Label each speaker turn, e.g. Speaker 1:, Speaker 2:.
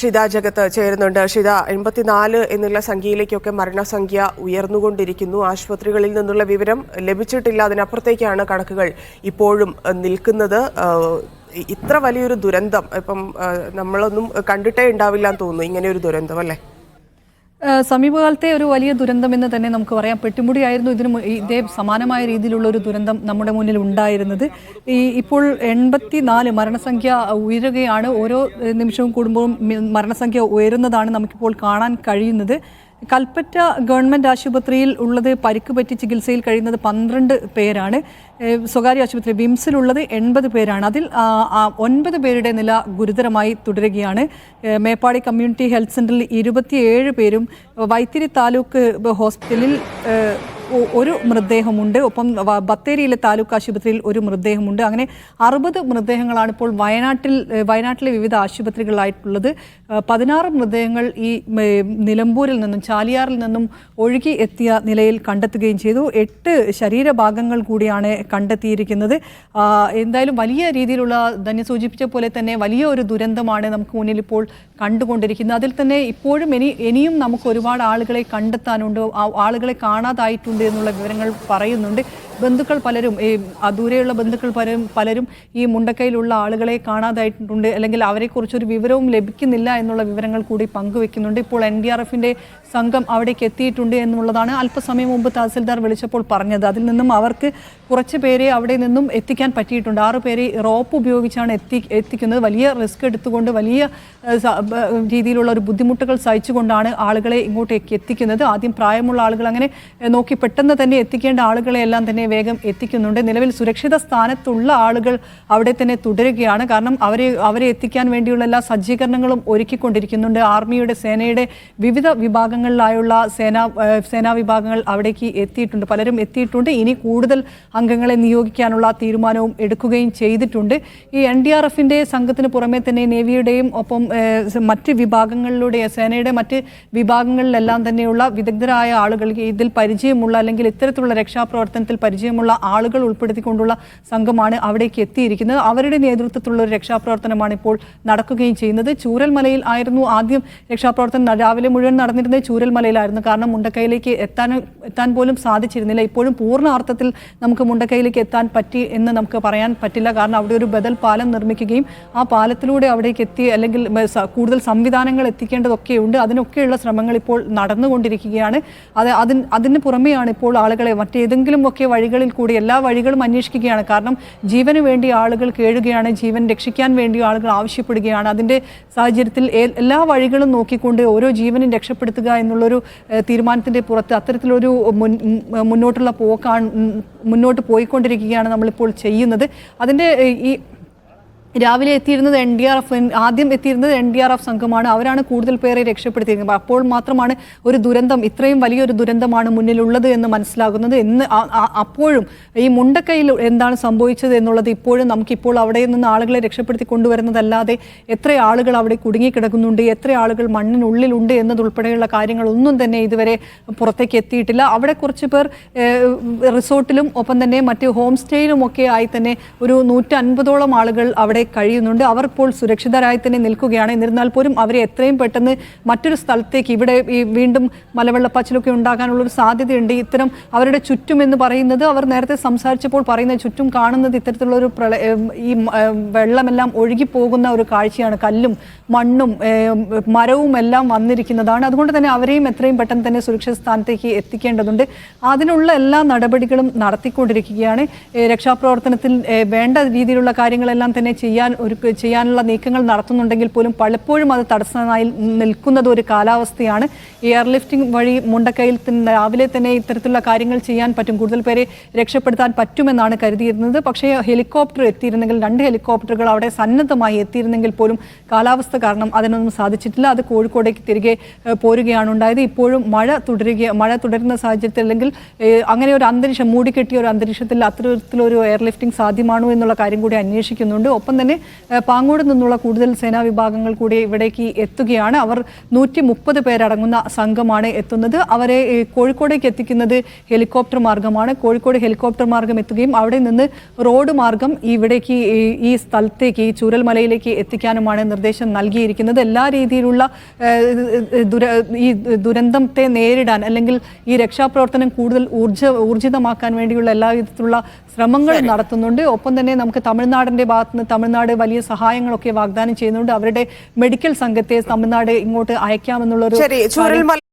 Speaker 1: ഷിത ജഗത്ത് ചേരുന്നുണ്ട്. ഷിത, 84 എന്നുള്ള സംഖ്യയിലേക്കൊക്കെ മരണസംഖ്യ ഉയർന്നുകൊണ്ടിരിക്കുന്നു. ആശുപത്രികളിൽ നിന്നുള്ള വിവരം ലഭിച്ചിട്ടില്ല, അതിനപ്പുറത്തേക്കാണ് കണക്കുകൾ ഇപ്പോഴും നിൽക്കുന്നത്. ഇത്ര വലിയൊരു ദുരന്തം ഇപ്പം നമ്മളൊന്നും കണ്ടിട്ടേ ഉണ്ടാവില്ല എന്ന് തോന്നുന്നു, ഇങ്ങനെ ഒരു ദുരന്തം അല്ലേ?
Speaker 2: സമീപകാലത്തെ ഒരു വലിയ ദുരന്തമെന്ന് തന്നെ നമുക്ക് പറയാം. പെട്ടിമുടിയായിരുന്നു ഇതിന് ഇതേ സമാനമായ രീതിയിലുള്ള ഒരു ദുരന്തം നമ്മുടെ മുന്നിൽ ഉണ്ടായിരുന്നത്. ഇപ്പോൾ 84 മരണസംഖ്യ ഉയരുകയാണ്. ഓരോ നിമിഷവും കൂടുമ്പോൾ മരണസംഖ്യ ഉയരുന്നതാണ് നമുക്കിപ്പോൾ കാണാൻ കഴിയുന്നത്. കൽപ്പറ്റ ഗവൺമെൻറ് ആശുപത്രിയിൽ ഉള്ളത് പരിക്ക് പറ്റി ചികിത്സയിൽ കഴിയുന്നത് 12 പേരാണ്. സ്വകാര്യ ആശുപത്രി വിംസിലുള്ളത് 80 പേരാണ്. അതിൽ 9 പേരുടെ നില ഗുരുതരമായി തുടരുകയാണ്. മേപ്പാടി കമ്മ്യൂണിറ്റി ഹെൽത്ത് സെൻ്ററിൽ 27 പേരും, വൈത്തിരി താലൂക്ക് ഹോസ്പിറ്റലിൽ ഒരു മൃതദേഹമുണ്ട്. ഒപ്പം ബത്തേരിയിലെ താലൂക്ക് ആശുപത്രിയിൽ ഒരു മൃതദേഹമുണ്ട്. അങ്ങനെ 60 മൃതദേഹങ്ങളാണ് ഇപ്പോൾ വയനാട്ടിലെ വിവിധ ആശുപത്രികളിലായിട്ടുള്ളത്. 16 മൃതദേഹങ്ങൾ ഈ നിലമ്പൂരിൽ നിന്നും ചാലിയാറിൽ നിന്നും ഒഴുകി എത്തിയ നിലയിൽ കണ്ടെത്തുകയും ചെയ്തു. 8 ശരീരഭാഗങ്ങൾ കൂടിയാണ് കണ്ടെത്തിയിരിക്കുന്നത്. എന്തായാലും വലിയ രീതിയിലുള്ള ധന്യ സൂചിപ്പിച്ച പോലെ തന്നെ വലിയ ഒരു ദുരന്തമാണ് നമുക്ക് മുന്നിൽ ഇപ്പോൾ കണ്ടുകൊണ്ടിരിക്കുന്നത്. അതിൽ തന്നെ ഇപ്പോഴും ഇനിയും നമുക്ക് ഒരുപാട് ആളുകളെ കണ്ടെത്താനുണ്ട്, ആളുകളെ കാണാതായിട്ടുണ്ട് എന്നുള്ള വിവരങ്ങൾ പറയുന്നുണ്ട്. ബന്ധുക്കൾ പലരും, ദൂരെയുള്ള ബന്ധുക്കൾ പലരും ഈ മുണ്ടക്കയിലുള്ള ആളുകളെ കാണാതായിട്ടുണ്ട്, അല്ലെങ്കിൽ അവരെക്കുറിച്ചൊരു വിവരവും ലഭിക്കുന്നില്ല എന്നുള്ള വിവരങ്ങൾ കൂടി പങ്കുവെക്കുന്നുണ്ട്. ഇപ്പോൾ NDRFിൻ്റെ സംഘം അവിടേക്ക് എത്തിയിട്ടുണ്ട് എന്നുള്ളതാണ് അല്പസമയം മുമ്പ് തഹസിൽദാർ വിളിച്ചപ്പോൾ പറഞ്ഞത്. അതിൽ നിന്നും അവർക്ക് കുറച്ച് പേരെ അവിടെ നിന്നും എത്തിക്കാൻ പറ്റിയിട്ടുണ്ട്. 6 പേരെ റോപ്പ് ഉപയോഗിച്ചാണ് എത്തിക്കുന്നത്. വലിയ റിസ്ക് എടുത്തുകൊണ്ട് വലിയ രീതിയിലുള്ള ഒരു ബുദ്ധിമുട്ടുകൾ സഹിച്ചുകൊണ്ടാണ് ആളുകളെ ഇങ്ങോട്ടേക്ക് എത്തിക്കുന്നത്. ആദ്യം പ്രായമുള്ള ആളുകൾ അങ്ങനെ നോക്കി പെട്ടെന്ന് തന്നെ എത്തിക്കേണ്ട ആളുകളെയെല്ലാം തന്നെ വേഗം എത്തിക്കുന്നുണ്ട്. നിലവിൽ സുരക്ഷിത സ്ഥാനത്തുള്ള ആളുകൾ അവിടെ തന്നെ തുടരുകയാണ്. കാരണം അവരെ എത്തിക്കാൻ വേണ്ടിയുള്ള എല്ലാ സജ്ജീകരണങ്ങളും ഒരുക്കിക്കൊണ്ടിരിക്കുന്നുണ്ട്. ആർമിയുടെ, സേനയുടെ വിവിധ വിഭാഗങ്ങളിലായുള്ള സേനാ വിഭാഗങ്ങൾ അവിടേക്ക് എത്തിയിട്ടുണ്ട്, പലരും എത്തിയിട്ടുണ്ട്. ഇനി കൂടുതൽ അംഗങ്ങളെ നിയോഗിക്കാനുള്ള തീരുമാനവും എടുക്കുകയും ചെയ്തിട്ടുണ്ട്. ഈ NDRFിൻ്റെ സംഘത്തിന് പുറമെ തന്നെ നേവിയുടെയും ഒപ്പം മറ്റ് വിഭാഗങ്ങളിലൂടെ സേനയുടെ മറ്റ് വിഭാഗങ്ങളിലെല്ലാം തന്നെയുള്ള വിദഗ്ധരായ ആളുകൾ, ഇതിൽ പരിചയമുള്ള അല്ലെങ്കിൽ ഇത്തരത്തിലുള്ള രക്ഷാപ്രവർത്തനത്തിൽ പരിചയമുള്ള ആളുകൾ ഉൾപ്പെടുത്തിക്കൊണ്ടുള്ള സംഘമാണ് അവിടേക്ക് എത്തിയിരിക്കുന്നത്. അവരുടെ നേതൃത്വത്തിലുള്ള ഒരു രക്ഷാപ്രവർത്തനമാണ് ഇപ്പോൾ നടക്കുകയും ചെയ്യുന്നത്. ചൂരൽമലയിൽ ആയിരുന്നു ആദ്യം രക്ഷാപ്രവർത്തനം രാവിലെ മുഴുവൻ നടന്നിരുന്നത് ചൂരൽമലയിലായിരുന്നു. കാരണം മുണ്ടക്കയിലേക്ക് എത്താൻ പോലും സാധിച്ചിരുന്നില്ല. ഇപ്പോഴും പൂർണ്ണ അർത്ഥത്തിൽ നമുക്ക് മുണ്ടക്കയിലേക്ക് എത്താൻ പറ്റി എന്ന് നമുക്ക് പറയാൻ പറ്റില്ല. കാരണം അവിടെ ഒരു ബദൽ പാലം നിർമ്മിക്കുകയും ആ പാലത്തിലൂടെ അവിടേക്ക് എത്തി അല്ലെങ്കിൽ കൂടുതൽ സംവിധാനങ്ങൾ എത്തിക്കേണ്ടതൊക്കെയുണ്ട്. അതിനൊക്കെയുള്ള ശ്രമങ്ങൾ ഇപ്പോൾ നടന്നുകൊണ്ടിരിക്കുകയാണ്. അതിന് പുറമെയാണ് ഇപ്പോൾ ആളുകളെ മറ്റേതെങ്കിലും ഒക്കെ വഴികളിൽ കൂടി എല്ലാ വഴികളും അന്വേഷിക്കുകയാണ്. കാരണം ജീവന് വേണ്ടി ആളുകൾ കേഴുകയാണ്, ജീവൻ രക്ഷിക്കാൻ വേണ്ടി ആളുകൾ ആവശ്യപ്പെടുകയാണ്. അതിൻ്റെ സാഹചര്യത്തിൽ എല്ലാ വഴികളും നോക്കിക്കൊണ്ട് ഓരോ ജീവനും രക്ഷപ്പെടുത്തുക എന്നുള്ളൊരു തീരുമാനത്തിൻ്റെ പുറത്ത് അത്തരത്തിലൊരു മുന്നോട്ട് പോയിക്കൊണ്ടിരിക്കുകയാണ് നമ്മളിപ്പോൾ ചെയ്യുന്നത്. അതിൻ്റെ ഈ രാവിലെ എത്തിയിരുന്നത് ആദ്യം എത്തിയിരുന്നത് NDRF സംഘമാണ്. അവരാണ് കൂടുതൽ പേരെ രക്ഷപ്പെടുത്തിയിരുന്നത്. അപ്പോൾ മാത്രമാണ് ഒരു ദുരന്തം, ഇത്രയും വലിയൊരു ദുരന്തമാണ് മുന്നിലുള്ളത് എന്ന് മനസ്സിലാകുന്നത്. അപ്പോഴും ഈ മുണ്ടക്കയിൽ എന്താണ് സംഭവിച്ചത് എന്നുള്ളത് ഇപ്പോഴും നമുക്കിപ്പോൾ അവിടെ നിന്ന് ആളുകളെ രക്ഷപ്പെടുത്തി കൊണ്ടുവരുന്നതല്ലാതെ എത്ര ആളുകൾ അവിടെ കുടുങ്ങിക്കിടക്കുന്നുണ്ട്, എത്ര ആളുകൾ മണ്ണിനുള്ളിലുണ്ട് എന്നതുൾപ്പെടെയുള്ള കാര്യങ്ങളൊന്നും തന്നെ ഇതുവരെ പുറത്തേക്ക് എത്തിയിട്ടില്ല. അവിടെ കുറച്ച് പേർ റിസോർട്ടിലും ഒപ്പം തന്നെ മറ്റ് ഹോം സ്റ്റേയിലുമൊക്കെ ആയി തന്നെ ഒരു 150ഓളം ആളുകൾ അവിടെ കഴിയുന്നുണ്ട്. അവർ ഇപ്പോൾ സുരക്ഷിതരായി തന്നെ നിൽക്കുകയാണ്. എന്നിരുന്നാൽ പോലും അവരെ എത്രയും പെട്ടെന്ന് മറ്റൊരു സ്ഥലത്തേക്ക്, ഇവിടെ ഈ വീണ്ടും മലവെള്ളപ്പാച്ചിലൊക്കെ ഉണ്ടാകാനുള്ളൊരു സാധ്യതയുണ്ട്. ഇത്തരം അവരുടെ ചുറ്റും എന്ന് പറയുന്നത്, അവർ നേരത്തെ സംസാരിച്ചപ്പോൾ പറയുന്നത് ചുറ്റും കാണുന്നത് ഇത്തരത്തിലുള്ളൊരു ഈ വെള്ളമെല്ലാം ഒഴുകിപ്പോകുന്ന ഒരു കാഴ്ചയാണ്. കല്ലും മണ്ണും മരവും എല്ലാം വന്നിരിക്കുന്നതാണ്. അതുകൊണ്ട് തന്നെ അവരെയും എത്രയും പെട്ടെന്ന് തന്നെ സുരക്ഷിത സ്ഥാനത്തേക്ക് എത്തിക്കേണ്ടതുണ്ട്. അതിനുള്ള എല്ലാ നടപടികളും നടത്തിക്കൊണ്ടിരിക്കുകയാണ്. രക്ഷാപ്രവർത്തനത്തിൽ വേണ്ട രീതിയിലുള്ള കാര്യങ്ങളെല്ലാം തന്നെ ചെയ്യാനുള്ള നീക്കങ്ങൾ നടത്തുന്നുണ്ടെങ്കിൽ പോലും പലപ്പോഴും അത് തടസ്സമായി നിൽക്കുന്നത് ഒരു കാലാവസ്ഥയാണ്. എയർലിഫ്റ്റിംഗ് വഴി മുണ്ടക്കയിൽ രാവിലെ തന്നെ ഇത്തരത്തിലുള്ള കാര്യങ്ങൾ ചെയ്യാൻ പറ്റും, കൂടുതൽ പേരെ രക്ഷപ്പെടുത്താൻ പറ്റുമെന്നാണ് കരുതിയിരുന്നത്. പക്ഷേ ഹെലികോപ്റ്റർ എത്തിയിരുന്നെങ്കിൽ, 2 ഹെലികോപ്റ്ററുകൾ അവിടെ സന്നദ്ധമായി എത്തിയിരുന്നെങ്കിൽ പോലും കാലാവസ്ഥ കാരണം അതിനൊന്നും സാധിച്ചിട്ടില്ല. അത് കോഴിക്കോടേക്ക് തിരികെ പോരുകയാണ് ഉണ്ടായത്. ഇപ്പോഴും മഴ തുടരുന്ന സാഹചര്യത്തിൽ, അല്ലെങ്കിൽ അങ്ങനെ ഒരു അന്തരീക്ഷം, മൂടിക്കെട്ടിയ ഒരു അന്തരീക്ഷത്തിൽ അത്തരത്തിലൊരു എയർലിഫ്റ്റിംഗ് സാധ്യമാണോ എന്നുള്ള കാര്യം കൂടി അന്വേഷിക്കുന്നുണ്ട്. ഒപ്പം തന്നെ പാങ്ങോട് നിന്നുള്ള കൂടുതൽ സേനാ വിഭാഗങ്ങൾ കൂടി ഇവിടേക്ക് എത്തുകയാണ്. അവർ 130 പേരടങ്ങുന്ന സംഘമാണ് എത്തുന്നത്. അവരെ കോഴിക്കോടേക്ക് എത്തിക്കുന്നത് ഹെലികോപ്റ്റർ മാർഗമാണ്. കോഴിക്കോട് ഹെലികോപ്റ്റർ മാർഗം എത്തുകയും അവിടെ നിന്ന് റോഡ് മാർഗം ഇവിടേക്ക് ഈ സ്ഥലത്തേക്ക് ഈ ചൂരൽമലയിലേക്ക് എത്തിക്കാനുമാണ് നിർദ്ദേശം നൽകിയിരിക്കുന്നത്. എല്ലാ രീതിയിലുള്ള ഈ ദുരന്തത്തെ നേരിടാൻ അല്ലെങ്കിൽ ഈ രക്ഷാപ്രവർത്തനം കൂടുതൽ ഊർജിതമാക്കാൻ വേണ്ടിയുള്ള എല്ലാ വിധത്തിലുള്ള ശ്രമങ്ങൾ നടത്തുന്നുണ്ട്. ഒപ്പം തന്നെ നമുക്ക് തമിഴ്നാടിന്റെ ഭാഗത്തുനിന്ന് തമിഴ്നാട് വലിയ സഹായങ്ങളൊക്കെ വാഗ്ദാനം ചെയ്യുന്നുണ്ട്. അവരുടെ മെഡിക്കൽ സംഘത്തെ തമിഴ്നാട് ഇങ്ങോട്ട് അയക്കാമെന്നുള്ള ഒരു